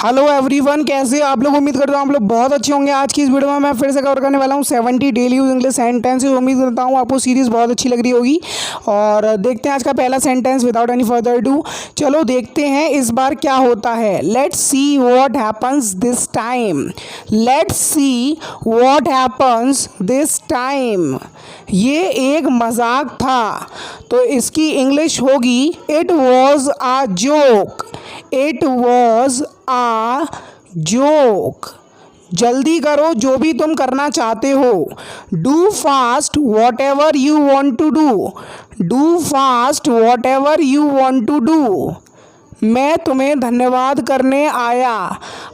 Hello everyone, कैसे आप लोग। उम्मीद करता हूँ आप लोग बहुत अच्छे होंगे। आज की इस वीडियो में मैं फिर से कवर करने वाला हूँ 70 डेली यूज इंग्लिश सेंटेंसेस। उम्मीद करता हूँ आपको सीरीज़ बहुत अच्छी लग रही होगी। और देखते हैं आज का पहला sentence without any further do. चलो देखते हैं इस बार क्या होता है। Let's see what happens this time. Let's see what happens this time. ये एक मजाक था, तो इसकी इंग्लिश होगी it was a joke. It was a joke. जल्दी करो जो भी तुम करना चाहते हो। Do fast whatever you want to do. Do fast whatever you want to do. मैं तुम्हें धन्यवाद करने आया।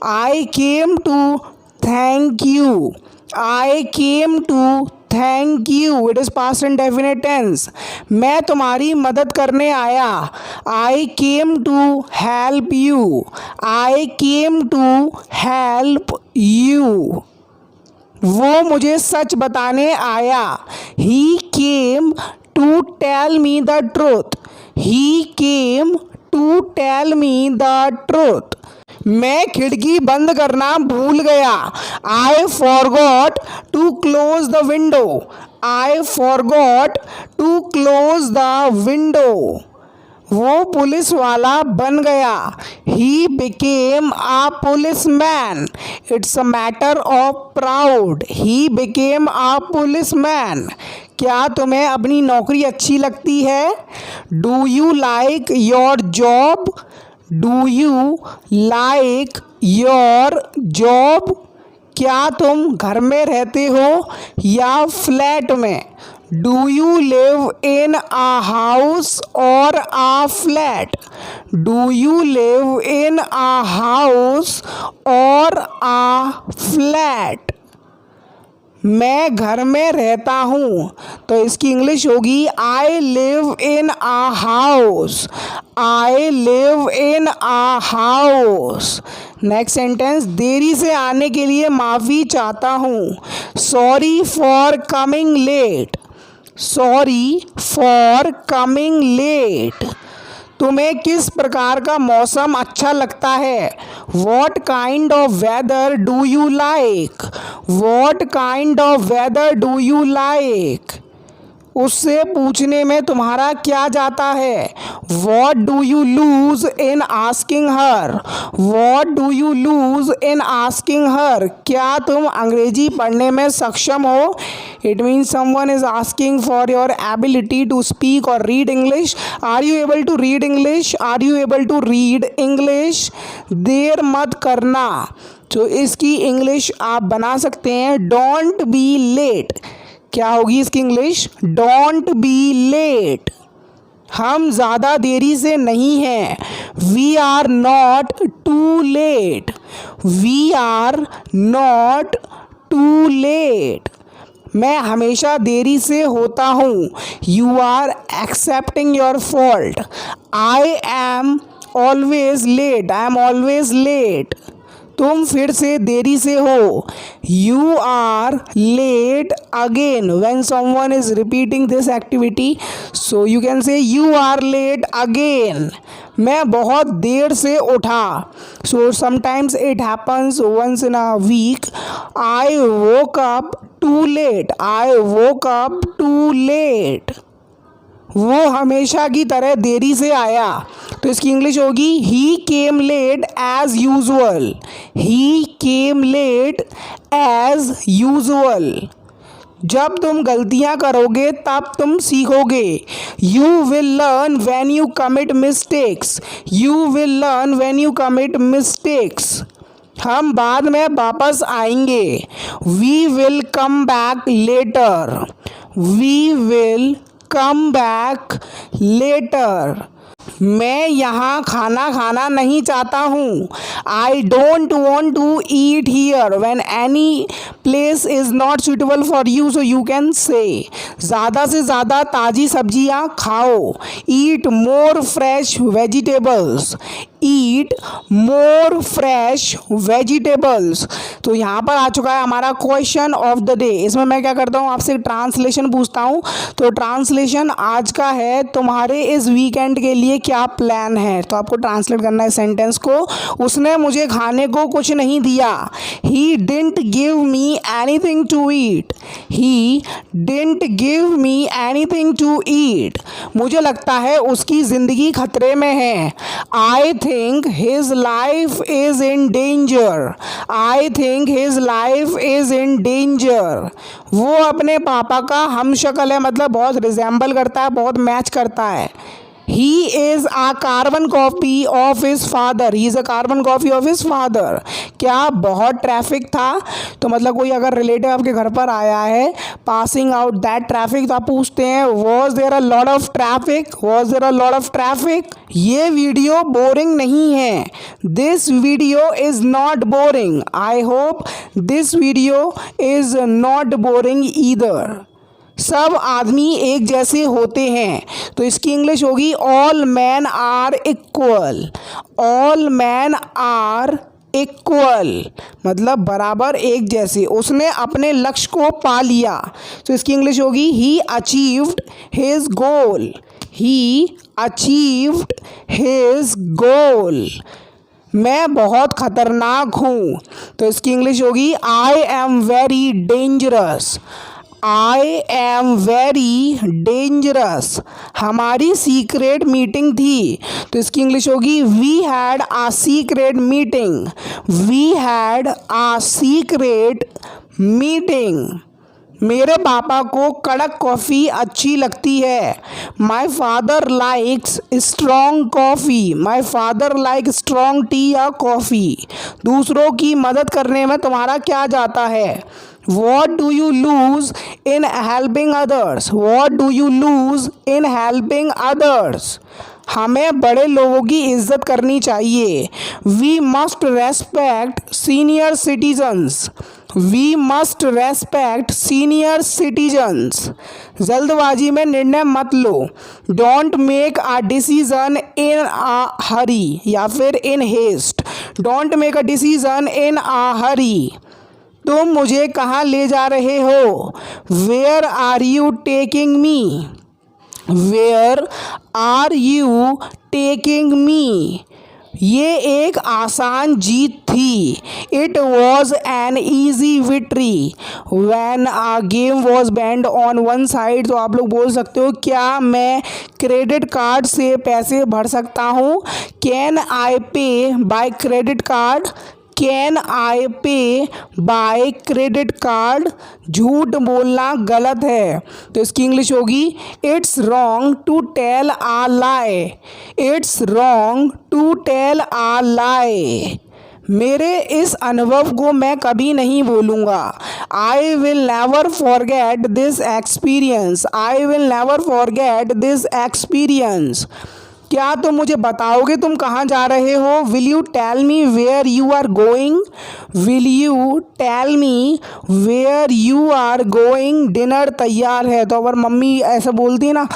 I came to thank you. I came to thank you. It is past and definite tense. मैं तुम्हारी मदद करने आया। I came to help you. I came to help you. वो मुझे सच बताने आया। He came to tell me the truth. He came to tell me the truth. मैं खिड़की बंद करना भूल गया। I forgot to close the window. I forgot to close the window. वो पुलिस वाला बन गया। He became a policeman. It's a matter of proud. He became a policeman. क्या तुम्हें अपनी नौकरी अच्छी लगती है? Do you like your job? Do you like your job? क्या तुम घर में रहते हो या फ्लैट में? Do you live in a house or a flat? Do you live in a house or a flat? मैं घर में रहता हूँ, तो इसकी इंग्लिश होगी I live in a house. I live in a house. Next sentence, देरी से आने के लिए माफ़ी चाहता हूँ। Sorry for coming late. Sorry for coming late. तुम्हें किस प्रकार का मौसम अच्छा लगता है? What kind of weather do you like? What kind of weather do you like? उससे पूछने में तुम्हारा क्या जाता है? What do you lose in asking her? What do you lose in asking her? क्या तुम अंग्रेजी पढ़ने में सक्षम हो? It means someone is asking for your ability to speak or read English. Are you able to read English? Are you able to read English? देर मत करना। तो इसकी इंग्लिश आप बना सकते हैं डोंट बी लेट। क्या होगी इसकी इंग्लिश? Don't be late. हम ज़्यादा देरी से नहीं हैं। We are not too late. We are not too late. मैं हमेशा देरी से होता हूँ। You are accepting your fault. I am always late. I am always late. तुम फिर से देरी से हो। You are late again when someone is repeating this activity, so you can say you are late again. मैं बहुत देर से उठा। So sometimes it happens once in a week. I woke up too late. I woke up too late. वो हमेशा की तरह देरी से आया, तो इसकी इंग्लिश होगी he came late as usual. He came late as usual. जब तुम गलतियां करोगे तब तुम सीखोगे। You will learn when you commit mistakes. You will learn when you commit mistakes. हम बाद में वापस आएंगे। We will come back later. We will come back later. मैं यहाँ खाना खाना नहीं चाहता हूँ। I don't want to eat here when any place is not suitable for you, so you can से ज़्यादा से ज़्यादा ताज़ी सब्जियाँ खाओ। ईट मोर फ्रेश वेजिटेबल्स। ईट मोर फ्रेश वेजिटेबल्स। तो यहाँ पर आ चुका है हमारा क्वेश्चन ऑफ द डे। इसमें मैं क्या करता हूँ, आपसे ट्रांसलेशन पूछता हूँ। तो ट्रांसलेशन आज का है, तुम्हारे इस वीकेंड के लिए क्या प्लान है। तो आपको ट्रांसलेट करना है सेंटेंस को। उसने मुझे खाने को कुछ नहीं दिया। He didn't give me anything to eat. He didn't give me anything to eat. मुझे लगता है उसकी ज़िंदगी खतरे में है। I think his life is in danger. I think his life is in danger. वो अपने पापा का हमशक्ल है, मतलब बहुत रिजेंबल करता है, बहुत मैच करता है। He is a carbon copy of his father. He is a carbon copy of his father. क्या बहुत ट्रैफिक था। तो मतलब कोई अगर रिलेटिव आपके घर पर आया है, पासिंग आउट दैट ट्रैफिक, तो आप पूछते हैं was there a lot of traffic, was there a lot of traffic. ये वीडियो बोरिंग नहीं है। This video is not boring. I hope this video is not boring either. सब आदमी एक जैसे होते हैं। तो इसकी इंग्लिश होगी all man are equal. All man are equal मतलब बराबर, एक जैसे। उसने अपने लक्ष्य को पा लिया। तो इसकी इंग्लिश होगी he achieved his goal. He achieved his goal. मैं बहुत खतरनाक हूँ। तो इसकी इंग्लिश होगी I am very dangerous. I am very dangerous. हमारी सीक्रेट मीटिंग थी। तो इसकी इंग्लिश होगी we had a secret meeting. We had a secret meeting. मेरे पापा को कड़क कॉफ़ी अच्छी लगती है। My father likes strong coffee. My father like strong tea या कॉफ़ी। दूसरों की मदद करने में तुम्हारा क्या जाता है। What do you lose in helping others? What do you lose in helping others? हमें बड़े लोगों की इज्जत करनी चाहिए। We must respect senior citizens. We must respect senior citizens. जल्दबाजी में निर्णय मत लो। Don't make a decision in a hurry या फिर in haste. Don't make a decision in a hurry. तुम मुझे कहाँ ले जा रहे हो। Where are you taking me. Where are you taking me. ये एक आसान जीत थी। It was an easy victory when a game was banned on one side. तो आप लोग बोल सकते हो क्या मैं क्रेडिट कार्ड से पैसे भर सकता हूँ। कैन आई पे by credit card. Can I पे बाय क्रेडिट कार्ड। झूठ बोलना गलत है। तो इसकी इंग्लिश होगी it's wrong to tell a lie. It's wrong to tell a lie. मेरे इस अनुभव को मैं कभी नहीं भूलूंगा। I will never forget this experience. I will never forget this experience. क्या तुम मुझे बताओगे तुम कहाँ जा रहे हो। Will you tell me where you are going. Will you tell me where you are going. Dinner तैयार है। तो अगर मम्मी ऐसा बोलती है ना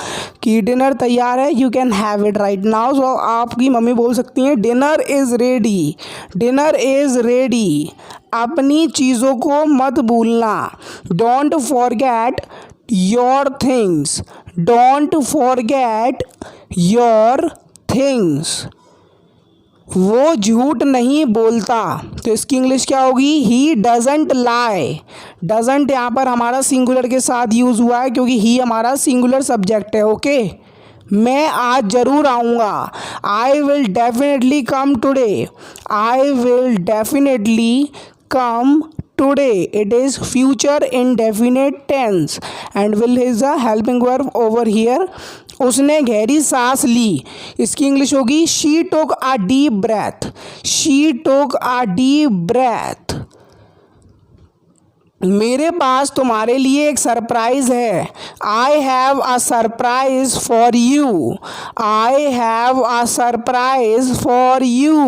कि डिनर तैयार है, you can have it right now. So आपकी मम्मी बोल सकती हैं dinner is ready. Dinner is ready. अपनी चीज़ों को मत भूलना। Don't forget your things. Don't forget your things. वो झूठ नहीं बोलता। तो इसकी इंग्लिश क्या होगी ही डजंट लाई। डजंट यहाँ पर हमारा सिंगुलर के साथ यूज़ हुआ है क्योंकि ही हमारा सिंगुलर सब्जेक्ट है। ओके, मैं आज ज़रूर आऊँगा। I will definitely come today. I will definitely come today. It is future indefinite tense and will is a helping verb over here. उसने गहरी सांस ली। इसकी इंग्लिश होगी she took a deep breath. She took a deep breath. मेरे पास तुम्हारे लिए एक surprise है। I have a surprise for you. I have a surprise for you.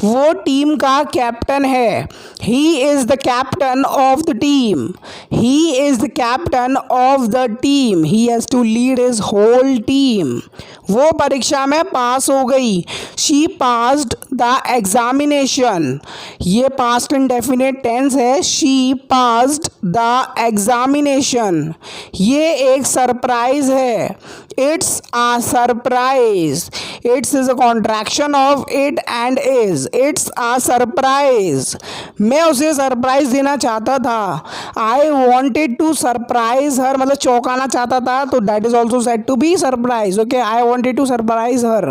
वो टीम का कैप्टन है। He is the captain of the team. He is the captain of the team. He has to lead his whole team. वो परीक्षा में pass हो गई। She passed the examination. ये past indefinite tense है। She passed the examination. ये एक surprise है। It's a surprise. It's is a contraction of it and is. It's a surprise. मैं उसे सरप्राइज देना चाहता था। I wanted to surprise her, मतलब चौंकाना चाहता था, तो that is also said to be surprise. Okay, I wanted to surprise her.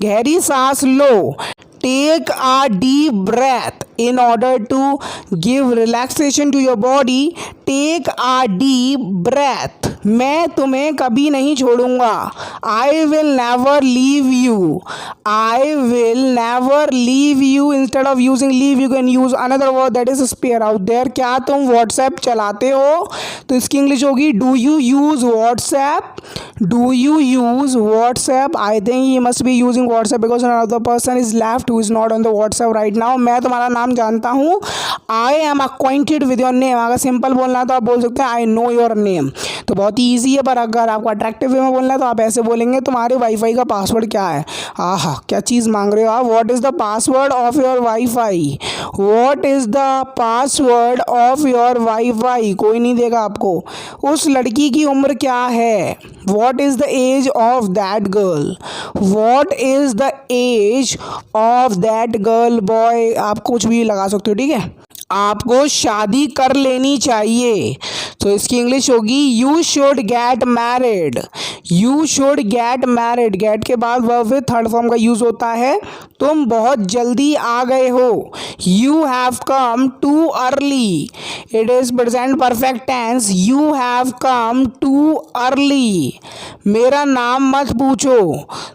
गहरी सांस लो। Take a deep breath in order to give relaxation to your body. Take a deep breath. मैं तुम्हें कभी नहीं छोड़ूंगा। I will never leave you. I will never leave you. Instead of using leave, you can use another word that is spare out there. क्या तुम WhatsApp चलाते हो? तो इसकी इंग्लिश होगी Do you use WhatsApp? Do you use WhatsApp? I think he must be using WhatsApp because another person is left who is not on the WhatsApp right now. मैं तुम्हारा नाम जानता हूँ। I am acquainted with your name. अगर simple बोलना है तो आप बोल सकते हैं I know your name। तो बहुत ही ईजी है, पर अगर आपको अट्रैक्टिव वे में बोलना है तो आप ऐसे बोलेंगे तुम्हारे वाईफाई का पासवर्ड क्या है। आहा, क्या चीज़ मांग रहे हो आप। What is the password of your wifi. What is the password of your wifi. कोई नहीं देगा आपको। उस लड़की की उम्र क्या है। What is the age of that girl. What is the age of that girl boy. आप कुछ भी लगा सकते हो, ठीक है। आपको शादी कर लेनी चाहिए, तो इसकी इंग्लिश होगी you should get married. You should get married. Get के बाद वर्ब विद थर्ड फॉर्म का यूज होता है। तुम बहुत जल्दी आ गए हो। You have come too early. It is present perfect tense. You have come too early. मेरा नाम मत पूछो,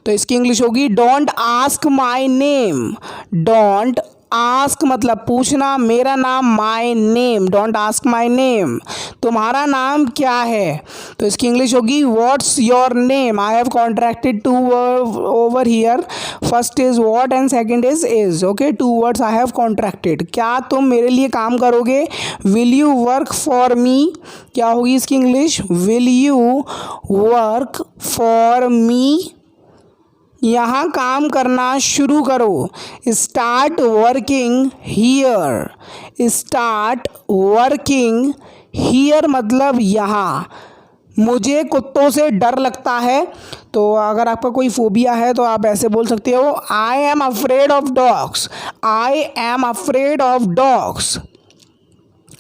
तो इसकी इंग्लिश होगी don't ask my name. Don't ask मतलब पूछना, मेरा नाम my name. Don't ask my name. तुम्हारा नाम क्या है, तो इसकी इंग्लिश होगी what's your name. I have contracted two over here. First is what and second is okay. Two words I have contracted. क्या तुम मेरे लिए काम करोगे। Will you work for me. क्या होगी इसकी English. Will you work for me. यहाँ काम करना शुरू करो। Start working here. Start working here मतलब यहाँ। मुझे कुत्तों से डर लगता है, तो अगर आपका कोई फोबिया है तो आप ऐसे बोल सकते हो I am afraid of dogs. I am afraid of dogs.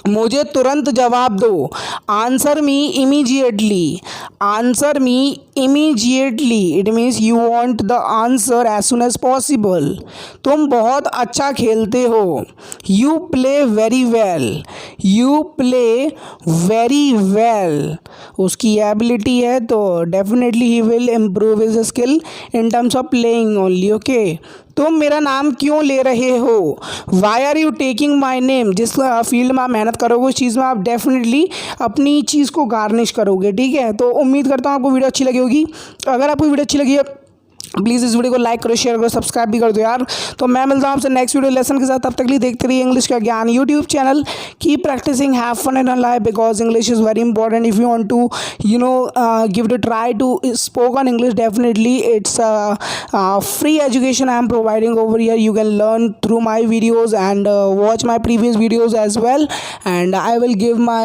मुझे तुरंत जवाब दो। Answer me immediately. Answer me immediately. It means you want the answer as soon as possible. तुम बहुत अच्छा खेलते हो। You play very well. You play very well. उसकी एबिलिटी है, तो definitely he will improve his skill in terms of playing only. Okay, तुम मेरा नाम क्यों ले रहे हो। Y are you taking my name. जिस फील्ड में आप मेहनत करोगे उस चीज़ में आप डेफिनेटली अपनी चीज़ को गार्निश करोगे, ठीक है। तो उम्मीद करता हूँ आपको वीडियो अच्छी लगी होगी। अगर आपको वीडियो अच्छी लगी है प्लीज़ इस वीडियो को लाइक करो, शेयर करो, सब्सक्राइब भी कर दो यार। तो मैं मिलता हूँ आपसे नेक्स्ट वीडियो लेसन के साथ। तब तक लिए देखते रहिए इंग्लिश का ज्ञान YouTube channel. Keep practising, have fun in life because English is very important. If you want to give it a try to spoken English, definitely it's free education I am providing over here. You can learn through my videos and watch my previous videos as well, and I will give my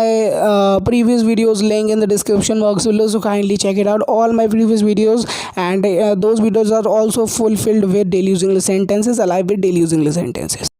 previous videos link in the description box below, so kindly check it out, all my previous videos, and those videos are also fulfilled with daily using English sentences, alive with daily using English sentences.